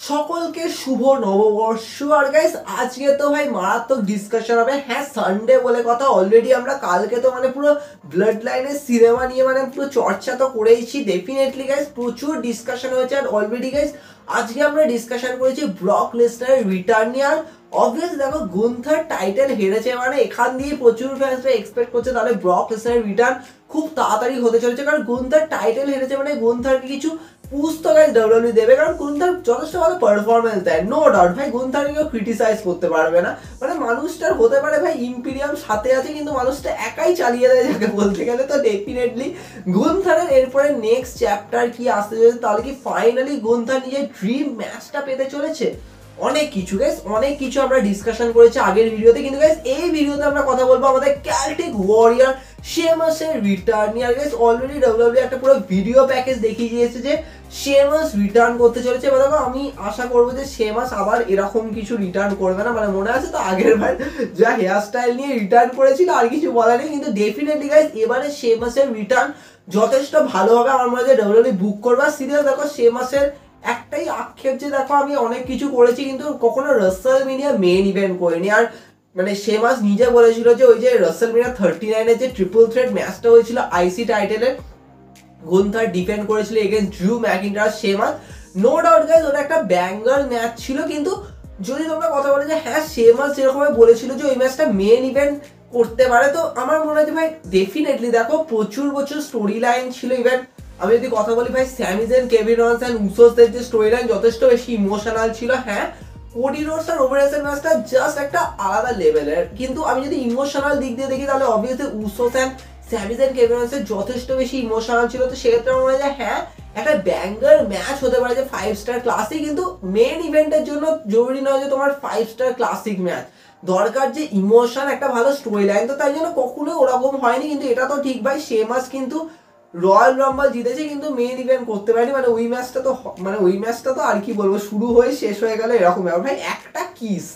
সকলকে শুভ নববর্ষ। আর গাইস আজকে তো ভাই মারাত্মক ডিসকাশন হবে। হ্যাঁ, সানডে বলে কথা। অলরেডি আমরা কালকে তো পুরো ব্লাড লাইনের সিনেমা নিয়ে পুরো চর্চা তো করেইছি। ডেফিনেটলি গাইস প্রচুর ডিসকাশন হয়েছে। আর অলরেডি গাইস আজকে আমরা ডিসকাশন করেছি ব্রক লেসনারের রিটার্ন নিয়ে। আর অবভিয়াস দেখো, গুন্থার টাইটেল হেরেছে, এখান দিয়ে প্রচুর ফ্যান্সরা এক্সপেক্ট করছে তাহলে ব্রক লেসনারের রিটার্ন খুব তাড়াতাড়ি হতে চলেছে। কারণ গুন্থার টাইটেল হেরেছে গুন্থারকে কিছু পুশ তো গাইস ডাব্লিউডব্লিউ দেবে, কারণ গুন্থার যথেষ্ট ভালো পারফরমেন্স দেয়, নো ডাউট। ভাই গুন্থারকে কেউ ক্রিটিসাইজ করতে পারবে না। মানুষটার হতে পারে ভাই ইম্পিরিয়াম সাথে আছে, কিন্তু মানুষটা একাই চালিয়ে দেয় যাকে বলতে গেলে। তো ডেফিনেটলি গুন্থারের এরপরে নেক্সট চ্যাপ্টার কি আসতে চলেছে, তাহলে কি ফাইনালি গুন্থার নিজের ড্রিম ম্যাচটা পেতে চলেছে। অনেক কিছু গাইস, অনেক কিছু আমরা ডিসকাশন করেছি আগের ভিডিওতে, কিন্তু গাইস এই ভিডিওতে আমরা কথা বলবো আমাদের ক্যালটিক ওয়ারিয়র শেমাসের রিটার্ন নিয়ে। আর গাইস অলরেডি ডাব্লিউডব্লিউ একটা পুরো ভিডিও প্যাকেজ দেখিয়ে দিয়েছে যে শেমাস রিটার্ন করতে চলেছে। দেখো, আমি আশা করবো যে শেমাস আবার এরকম কিছু রিটার্ন করবে না। মনে আছে তো আগের বার যা হেয়ার স্টাইল নিয়ে রিটার্ন করেছিল, আর কিছু বলা নেই। কিন্তু ডেফিনেটলি গাইস এবারে শেমাসের রিটার্ন যথেষ্ট ভালো হবে। আমার মনে হয় ডাব্লিউডব্লিউ বুক করবে। সিরিয়াস দেখো, শেমাসের একটাই আক্ষেপ যে দেখো, আমি অনেক কিছু করেছি কিন্তু কখনো রাসেলমেনিয়া মেইন ইভেন্ট করিনি। আর শেমাস নিজে বলেছিল যে ওই যে রাসেলমেনিয়া 39 এর যে ট্রিপল থ্রেট ম্যাচটা হয়েছিল আইসি টাইটেলের, গুন্থার ডিফেন্ড করেছিল এগেইনস্ট ড্রু ম্যাকিন্টায়ার শেমাস, নো ডাউট গাইস ওটা একটা ব্যাঙ্গার ম্যাচ ছিল। কিন্তু যদি তোমরা কথা বলে যে হ্যাঁ শেমাস যেরকম বলেছিল যে ওই ম্যাচটা মেইন ইভেন্ট করতে পারে, তো আমার মনে হয় ভাই ডেফিনেটলি দেখো প্রচুর স্টোরি লাইন ছিল। ইভেন আমি যদি কথা বলি ভাই, Sami Zayn, Kevin Owens and উসোসদের যে স্টোরি লাইন যথেষ্ট বেশি ইমোশনাল ছিল। হ্যাঁ, কোডি রোডস আর ওভারেসের ম্যাচটা জাস্ট একটা আলাদা লেভেলের। কিন্তু আমি যদি ইমোশনাল দিক দিয়ে দেখি, তাহলে obviously Usos and Sami Zayn, Kevin ওয়ান্সের যথেষ্ট বেশি ইমোশনাল ছিল। তো সেক্ষেত্রে আমার মনে হয় হ্যাঁ, একটা ব্যাঙ্গার ম্যাচ হতে পারে যে 5 স্টার ক্লাসিক। কিন্তু মেইন ইভেন্টের জন্য জরুরি নয় যে তোমার 5 স্টার ক্লাসিক ম্যাচ, দরকার যে ইমোশন, একটা ভালো স্টোরি লাইন। তো তাই জন্য কখনোই ওরকম হয়নি। কিন্তু এটা তো ঠিক ভাই, শেমাস কিন্তু রয়্যাল রাম্বল জিতেছে কিন্তু মেইন ইভেন্ট করতে পারেনি। ওই ম্যাচটা তো আর কি বলবো, শুরু হয়ে শেষ হয়ে গেল এরকম ব্যাপার। ভাই একটা কিস,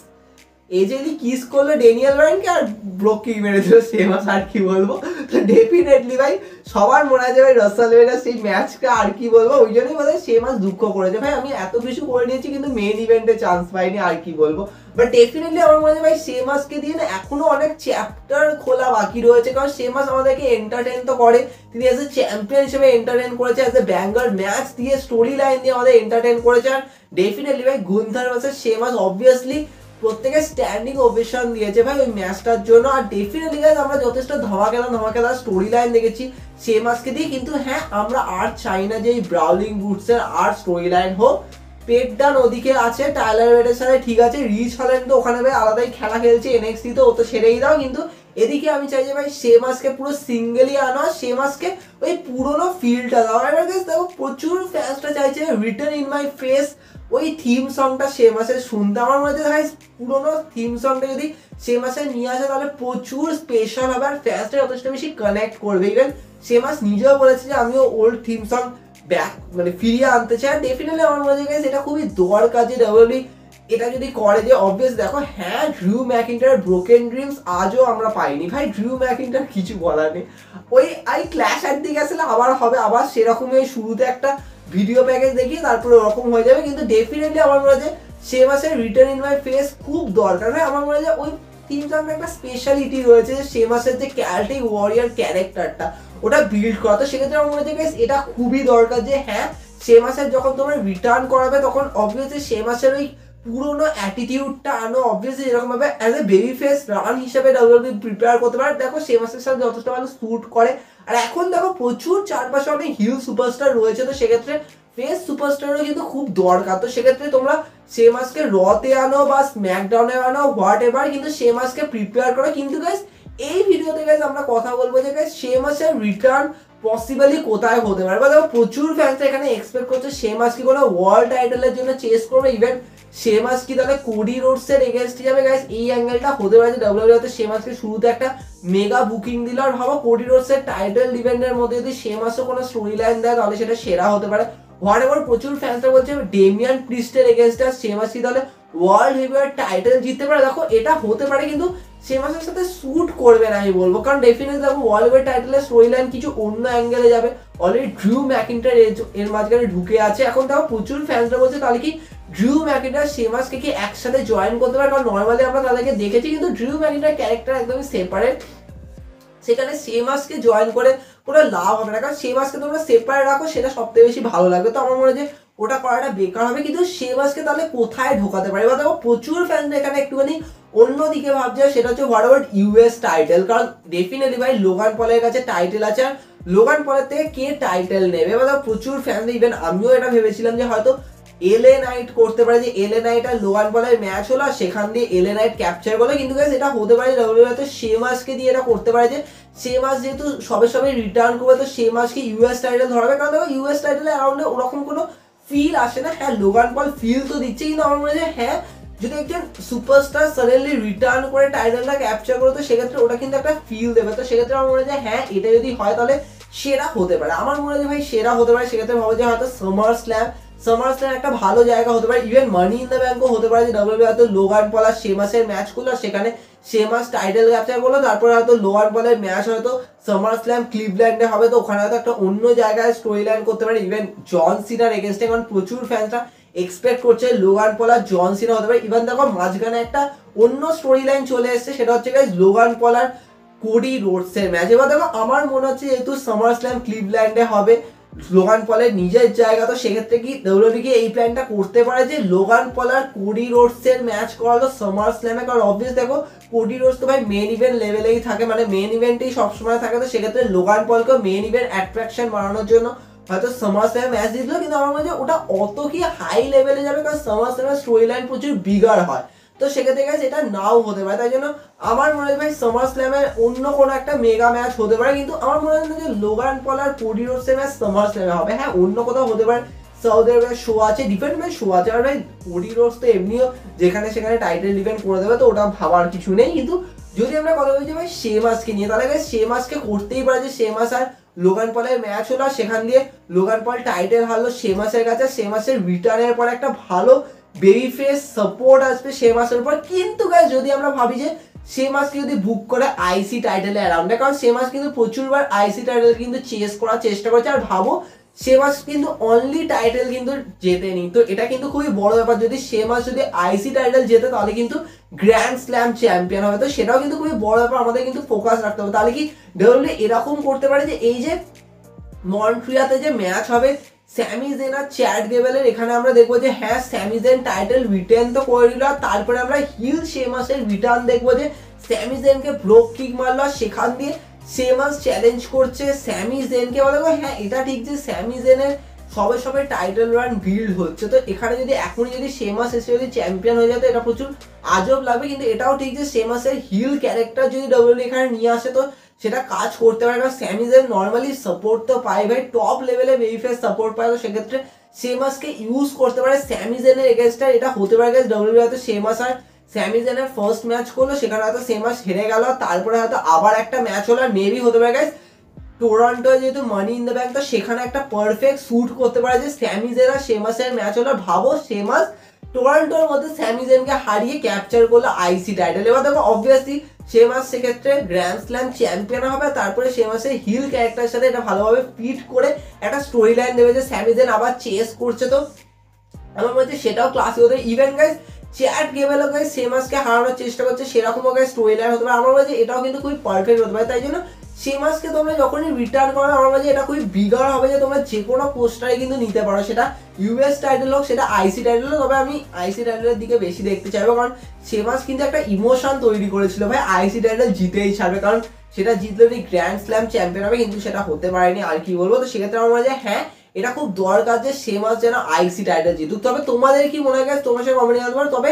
এজেলি কিস করলো ড্যানিয়েল ব্রায়ানকে আর ব্রোককে মেরে দিল শেমাস, আর কি বলবো। তো ডেফিনেটলি ভাই সবার মনে আছে ভাই রাসেলমেনিয়া সেই ম্যাচটা, আর কি বলবো। ওই জন্যই বোধহয় শেমাস দুঃখ করেছে, ভাই আমি এত কিছু করে নিয়েছি কিন্তু মেইন ইভেন্টে চান্স পাইনি, আর কি বলবো। বাট ডেফিনেটলি আমার মনে হয় ভাই শেমাসকে দিয়ে না এখনো অনেক চ্যাপ্টার খোলা বাকি রয়েছে। কারণ শেমাস আমাদেরকে এন্টারটেন তো করে, তিনি অ্যাজ এ চ্যাম্পিয়ন হিসেবে এন্টারটেন করেছে, অ্যাজ এ ব্যাঙ্গার ম্যাচ দিয়ে স্টোরি লাইন দিয়ে আমাদের এন্টারটেন করেছে। আর ডেফিনেটলি ভাই গুন্থার ভার্সেস শেমাস অবভিয়াসলি প্রত্যেকে স্ট্যান্ডিং ওভেশন দিয়েছে ভাই ওই ম্যাচটার জন্য। আর ডেফিনেটলি গাইস আমরা যথেষ্ট ধামাকেদার স্টোরি লাইন দেখেছি শেমাসকে দিয়ে। কিন্তু হ্যাঁ, আমরা আর চাই না যে এই ব্রাউলিং বুটসের আর স্টোরি লাইন হোক। পেট ডান ওদিকে আছে টাইলার বেটের সাথে, ঠিক আছে। রিচ হল্যান্ড তো ওখানে ভাই আলাদাই খেলা খেলছে এনএক্সটি, তো ও তো ছেড়েই দাও। কিন্তু এদিকে আমি চাই যে ভাই শেমাসকে পুরো সিঙ্গেলি আনো, শেমাসকে ওই পুরোনো ফিলটা দাও। এবার গাইস দেখো, প্রচুর ফ্যান্সরা চাইছে রিটার্ন ইন মাই ফেস ওই থিম সংটা শেমাসের শুনতে। আমার মনে হয় ভাই পুরোনো থিম সংটা যদি শেমাসের নিয়ে আসে তাহলে প্রচুর স্পেশাল হবে, আর ফ্যান্সটা যথেষ্ট বেশি কানেক্ট করবে। ইভেন শেমাস নিজেও বলেছে যে আমিও ওল্ড থিম সং ব্যাক ফিরিয়ে আনতে চাই। ডেফিনেটলি আমার মনে হয় এটা খুবই দরকার যে ডাব্লিউডব্লিউ এটা যদি করে। যে অবভিয়াস দেখো, হ্যাঁ ড্রু ম্যাকিন্টায়ার ব্রোকেন ড্রিমস আজও আমরা পাইনি ভাই। ড্রু ম্যাকিন্টায়ার কিছু বলার নেই, ওই ক্ল্যাশ এর দিকে আসলে আবার হবে, আবার সেরকমই শুরুতে একটা ভিডিও প্যাকেজ দেখিয়ে তারপরে ওরকম হয়ে যাবে। কিন্তু ডেফিনেটলি আমার মনে হয় যে শেমাসের রিটার্ন ইন মাই ফেস খুব দরকার। ভাই আমার মনে হয় ওই থিম সংটা একটা স্পেশালিটি রয়েছে যে শেমাসের যে ক্যালটিক ওয়ারিয়র ক্যারেক্টারটা ওটা বিল্ড করা। তো সেক্ষেত্রে আমার মনে হয় এটা খুবই দরকার যে হ্যাঁ, শেমাসের যখন তোমরা রিটার্ন করাবে তখন অবভিয়াসলি শেমাসের ওই পুরোনো অ্যাটিটিউডটা আনো। অবভিয়াসলি এরকম ভাবে as a baby face run হিসেবে ডাব্লিউডব্লিউ প্রিপেয়ার করতে পারে। দেখো শেমাসের সাথে যথেষ্ট ভালো স্যুট করে। আর এখন দেখো প্রচুর চারপাশে অনেক হিল সুপারস্টার রয়েছে, তো সেক্ষেত্রে ফেস সুপারস্টারও কিন্তু খুব দরকার। তো সেক্ষেত্রে তোমরা শেমাসকে রতে আনো বা স্ম্যাকডাউনে আনো, হোয়াট এভার, কিন্তু শেমাসকে প্রিপেয়ার করো। কিন্তু গাইস এই ভিডিওতে গাইস আমরা কথা বলবো যে গাইস শেমাসের রিটার্ন পসিবলি কোথায় হতে পারে। বা দেখো প্রচুর ফ্যান্স এখানে এক্সপেক্ট করছে শেমাস কি কোনো ওয়ার্ল্ড টাইটেলের জন্য চেস করবে। ইভেন শেমাস কি তাহলে কোডি রোডসের এগেইনস্টে যাবে। গাইস এই অ্যাঙ্গেলটা হতে পারে যে ডাব্লিউডব্লিউ শেমাসকে শুরুতে একটা মেগা বুকিং দিল। আর ভাবো কোডি রোডসের টাইটেল ডিফেন্ডের মধ্যে যদি শেমাসও কোনো স্টোরি লাইন দেয় তাহলে সেটা সেরা হতে পারে। হোয়াটএভার প্রচুর ফ্যান্সরা বলছে ডেমিয়ান প্রিস্টের এগেইনস্টে শেমাস কি তাহলে ওয়ার্ল্ড হেভিওয়েট টাইটেল জিততে পারে। দেখো এটা হতে পারে, কিন্তু শেমাসের সাথে স্যুট করবে না আমি বলবো, কারণ ডেফিনেটলি দেখো ওয়ার্ল্ড ওয়াইড টাইটেলের স্টোরি লাইন কিছু অন্য অ্যাঙ্গেলে যাবে। অলরেডি ড্রিউ ম্যাকিন্টার এর মাঝখানে ঢুকে আছে, এখন দেখো প্রচুর ফ্যান্সরা বলছে তাহলে কি ড্রিউ ম্যাকিন্টার শেমাসকে কি একসাথে জয়েন করতে পারে, কারণ নর্মালি আমরা তাদেরকে দেখেছি কিন্তু ড্রিউ ম্যাকিন্টার ক্যারেক্টার একদমই সেপারেট, সেখানে শেমাসকে জয়েন করে কোনো লাভ হবে না, কারণ শেমাসকে তোমরা সেপারেট রাখো সেটা সবথেকে বেশি ভালো লাগবে। তো আমার মনে হয় যে ওটা করাটা বেকার হবে, কিন্তু শেমাসকে তাহলে কোথায় ঢোকাতে পারে বা দেখো প্রচুর ফ্যান এখানে একটুখানি অন্যদিকে ভাবছে, সেটা হচ্ছে হোয়াট অ্যাবাউট ইউএস টাইটেল, কারণ ডেফিনেটলি ভাই লোগান পলের কাছে টাইটেল আছে, আর লোগান পলের থেকে কে টাইটেল নেবে, এবার প্রচুর ফ্যান, ইভেন আমিও এটা ভেবেছিলাম যে হয়তো এলএ নাইট করতে পারে, যে এলএ নাইট আর লোগান পলের ম্যাচ হলো আর সেখান দিয়ে এলএ নাইট ক্যাপচার করলো, কিন্তু গাইস এটা হতে পারে ডাব্লিউডব্লিউই হয়তো শেমাসকে দিয়ে এটা করতে পারে যে শেমাস যেহেতু সবে সবে রিটার্ন করবে তো শেমাসকে ইউএস টাইটেল ধরাবে, কারণ দেখো ইউএস টাইটেলের অ্যারাউন্ডে ওরকম কোনো ফিল আসে না। হ্যাঁ লোগান পল ফিল তো দিচ্ছে, কিন্তু আমার মনে হয় হ্যাঁ যদি একজন সুপারস্টার সাডেনলি রিটার্ন করে টাইটেলটা ক্যাপচার করে তো সেক্ষেত্রে ওটা কিন্তু একটা ফিল দেবে, তো সেক্ষেত্রে আমার মনে হয় হ্যাঁ এটা যদি হয় তাহলে সেরা হতে পারে, আমার মনে হয় ভাই সেরা হতে পারে। সেক্ষেত্রে ভাবো যে হয়তো সামার স্ল্যাম একটা ভালো জায়গা হতে পারে, ইভেন মানি ইন দ্য ব্যাংকও হতে পারে যে ডাব্লিউডব্লিউই হয়তো লোগান পল আর শেমাসের ম্যাচ করলো আর সেখানে শেমাস টাইটেল ক্যাপচার করলো, তারপরে হয়তো লোগান পলের ম্যাচ হয়তো সামার স্ল্যাম ক্লিভল্যান্ডে হবে, তো ওখানে হয়তো একটা অন্য জায়গায় স্টোরি লাইন করতে পারে, ইভেন জন সিনার এগেনস্টে, কারণ প্রচুর ফ্যান্সরা এক্সপেক্ট করছে লোগান পল আর জন সিনা হতে পারে। ইভেন দেখো মাঝখানে একটা অন্য স্টোরি লাইন চলে এসছে, সেটা হচ্ছে গাইস লোগান পল আর কোডি রোডসের ম্যাচ। এবার দেখো আমার মনে হচ্ছে যেহেতু সামার স্ল্যাম ক্লিভল্যান্ডে হবে, লোগান পলের নিজের জায়গা, তো সেক্ষেত্রে কি ডাব্লিউডব্লিউই কি এই প্ল্যানটা করতে পারে যে লোগান পল আর কোডি রোডসের ম্যাচ করালো সামার স্ল্যামে, কারণ অবভিয়াস দেখো কোডি রোডস তো ভাই মেন ইভেন্ট লেভেলেই থাকে, মানে মেন ইভেন্টেই সবসময় থাকে, তো সেক্ষেত্রে লোগান পলকে মেন ইভেন্ট অ্যাট্রাকশন বাড়ানোর জন্য হয়তো সামার স্ল্যামে ম্যাচ দিল, কিন্তু আমার মনে হয় ওটা অত কি হাই লেভেলে যাবে, কারণ সামার স্ল্যামের স্টোরি লাইন প্রচুর বিগার হয়, তো সেক্ষেত্রে গেছে এটা নাও হতে পারে। তাই জন্য আমার মনে হয় ভাই সামার স্ল্যামের অন্য কোনো একটা মেগা ম্যাচ হতে পারে, কিন্তু আমার মনে হয় না যে লোগান পল আর কোডি রোডসের ম্যাচ সামার স্ল্যামে হবে। হ্যাঁ অন্য কোথাও হতে পারে, সৌদি আরবের শো আছে, ডিফেন্ড ভাই শো আছে, আর ভাই কোডি রোডস তো এমনিও যেখানে সেখানে টাইটেল ডিফেন্ড করে দেবে, তো ওটা ভাবার কিছু নেই। কিন্তু যদি আমরা কথা বলছি ভাই শেমাসকে নিয়ে, তাহলে ভাই শেমাসকে করতেই পারে যে শেমাস আর লোগান পলের ম্যাচ হলো আর সেখান দিয়ে লোগান পল টাইটেল হারলো শেমাসের কাছে, শেমাসের রিটার্নের পর একটা ভালো বেবি ফেস সাপোর্ট আসবে শেমাসের উপর। কিন্তু গাইস যদি আমরা ভাবি যে শেমাসকে যদি বুক করে আইসি টাইটেলে অ্যারাউন্ডে, কারণ শেমাস কিন্তু প্রচুরবার আইসি টাইটেল কিন্তু চেস করার চেষ্টা করছে, আর ভাবো শেমাস কিন্তু অনলি টাইটেল কিন্তু জেতেনি, তো এটা কিন্তু খুবই বড় ব্যাপার, যদি শেমাস যদি আইসি টাইটেল জেতে তাহলে কিন্তু গ্র্যান্ড স্ল্যাম চ্যাম্পিয়ন হবে, তো সেটাও কিন্তু খুবই বড় ব্যাপার, আমাদের কিন্তু ফোকাস রাখতে হবে। তাহলে কি ডাব্লিউডব্লিউই এরকম করতে পারে যে এই যে মন্ট্রিয়াতে যে ম্যাচ হবে স্যামি জেন আর চ্যাড গেবেলের, এখানে আমরা দেখবো যে হ্যাঁ স্যামি জেন টাইটেল রিটার্ন তো করে দিল, আর তারপরে আমরা হিল শেমাসের রিটার্ন দেখবো যে স্যামি জেনকে ব্রোক কিক মারলো আর সেখান দিয়ে শেমাস চ্যালেঞ্জ করছে স্যামি জেনকে, বলে হ্যাঁ এটা ঠিক যে স্যামি জেনের সবে সবে টাইটেল রান বিল্ড হচ্ছে, তো এখানে যদি এখনই যদি শেমাস এসে যদি চ্যাম্পিয়ন হয়ে যেত এটা প্রচুর আজব লাগবে, কিন্তু এটাও ঠিক যে শেমাসের হিল ক্যারেক্টার যদি ডাব্লিউডব্লিউই এখানে নিয়ে আসে তো সেটা কাজ করতে পারে, কারণ স্যামি জেন নর্মালি সাপোর্ট তো পায় ভাই, টপ লেভেলে বেবিফেস সাপোর্ট পায়, তো সেক্ষেত্রে শেমাসকে ইউজ করতে পারে স্যামি জেনের এগেনস্টে, এটা হতে পারে গাইস ডাব্লিউডব্লিউই হয়তো শেমাস আর স্যামি জেনের ফার্স্ট ম্যাচ করলো, সেখানে হয়তো শেমাস হেরে গেল, তারপরে হয়তো আবার একটা ম্যাচ হলো, আর মেবি হতে পারে গাইস টরন্টো যেহেতু মানি ইন দ্য ব্যাংক, তো সেখানে একটা পারফেক্ট স্যুট করতে পারে যে স্যামি জেন আর শেমাসের ম্যাচ হলো, ভাবো শেমাস টরন্টোর মধ্যে স্যামি জেনকে হারিয়ে ক্যাপচার করলো আইসি টাইটেল। এবার দেখো অবভিয়াসলি শেমাস সেক্ষেত্রে গ্র্যান্ড স্ল্যাম চ্যাম্পিয়ন হবে, তারপরে শেমাসের হিল ক্যারেক্টারের সাথে এটা ভালোভাবে ফিট করে একটা স্টোরি লাইন দেবে যে স্যামি জেন আবার চেস করছে, তো আমার মধ্যে সেটাও ক্লাসি হতে। ইভেন গাইস চ্যাট গেবেলও গাইস শেমাসকে হারানোর চেষ্টা করছে, সেরকমও গাইস স্টোরি লাইন হতে পারে, আমার মধ্যে এটাও কিন্তু খুবই পারফেক্ট হতে পারে। তাই জন্য শেমাসকে তোমরা যখনই রিটার্ন করো আমার মাঝে এটা খুবই বিগার হবে যে তোমরা যে কোনো পোস্টারে কিন্তু নিতে পারো, সেটা ইউএস টাইটেল হোক সেটা আইসি টাইটেল হোক, তবে আমি আইসি টাইটেলের দিকে বেশি দেখতে চাইবো, কারণ শেমাস কিন্তু একটা ইমোশন তৈরি করেছিল ভাই আইসি টাইটেল জিতেই ছাড়বে, কারণ সেটা জিতলে উনি গ্র্যান্ড স্ল্যাম চ্যাম্পিয়ন হবে, কিন্তু সেটা হতে পারেনি, আর কি বলবো। তো সেক্ষেত্রে আমার মাঝে হ্যাঁ এটা খুব দরকার যে শেমাস যেন আইসি টাইটেল জিতুক। তবে তোমাদের কি মনে হয় তোমার সাথে কমেন্ট জানাতে পারো। তবে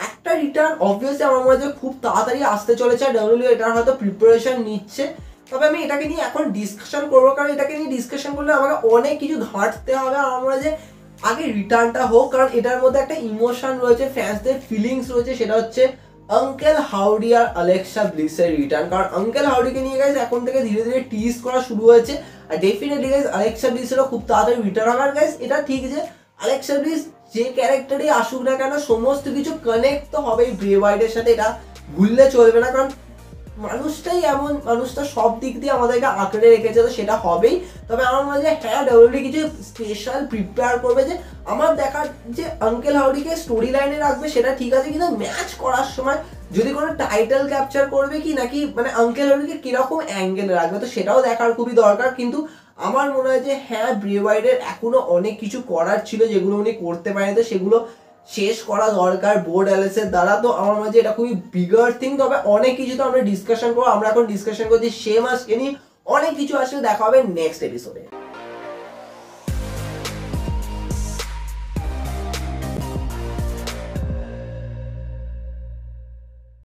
একটা রিটার্ন অবভিয়াসলি আমার মাঝে খুব তাড়াতাড়ি আসতে চলেছে, ডাব্লিউডব্লিউই এটার হয়তো প্রিপারেশন নিচ্ছে, তবে আমি এটাকে নিয়ে এখন ডিসকাশন করবো, কারণ এটাকে নিয়ে ডিসকাশন করলে আমাকে অনেক কিছু ঘাঁটতে হবে, আর আমরা যে আগে রিটার্নটা হোক, কারণ এটার মধ্যে একটা ইমোশন রয়েছে, ফ্যান্সদের ফিলিংস রয়েছে, সেটা হচ্ছে আঙ্কেল হাউডি আর অ্যালেক্সা ব্লিসের রিটার্ন। কারণ আঙ্কেল হাউডিকে নিয়ে গাইজ এখন থেকে ধীরে ধীরে টিজ করা শুরু হয়েছে, আর ডেফিনেটলি গাইজ অ্যালেক্সা ব্লিসেরও খুব তাড়াতাড়ি রিটার্ন হবে। আর গাইজ এটা ঠিক যে অ্যালেক্সা ব্লিস যে ক্যারেক্টারই আসুক না কেন সমস্ত কিছু কানেক্ট তো হবেই ব্রে ওয়াইটের সাথে, এটা ভুললে চলবে না, কারণ মানুষটাই এমন, মানুষটা সব দিক দিয়ে আমাদেরকে আঁকড়ে রেখেছে, তো সেটা হবেই। তবে আমার মনে হয় হ্যাঁ ডাব্লিউডি কিছু স্পেশাল প্রিপেয়ার করবে, যে আমার দেখার যে আঙ্কেল হাউডিকে স্টোরি লাইনে রাখবে সেটা ঠিক আছে, কিন্তু ম্যাচ করার সময় যদি কোনো টাইটেল ক্যাপচার করবে কি নাকি মানে আঙ্কেল হাউডিকে কিরকম অ্যাঙ্গেলে রাখবে, তো সেটাও দেখার খুবই দরকার। কিন্তু আমার মনে হয় যে হ্যাঁ ব্রে ওয়াইটের এখনো অনেক কিছু করার ছিল যেগুলো উনি করতে পারেন, তো সেগুলো শেষ করা দরকার বোর্ড অ্যালেসের দ্বারা। তো আমার মনে হয় এটা খুবই বিগার থিং। তবে অনেক কিছু তো আমরা ডিসকাশন করবো, আমরা এখন ডিসকাশন করছি সে মাসকে নিয়ে, অনেক কিছু আসলে দেখা হবে নেক্সট এপিসোডে।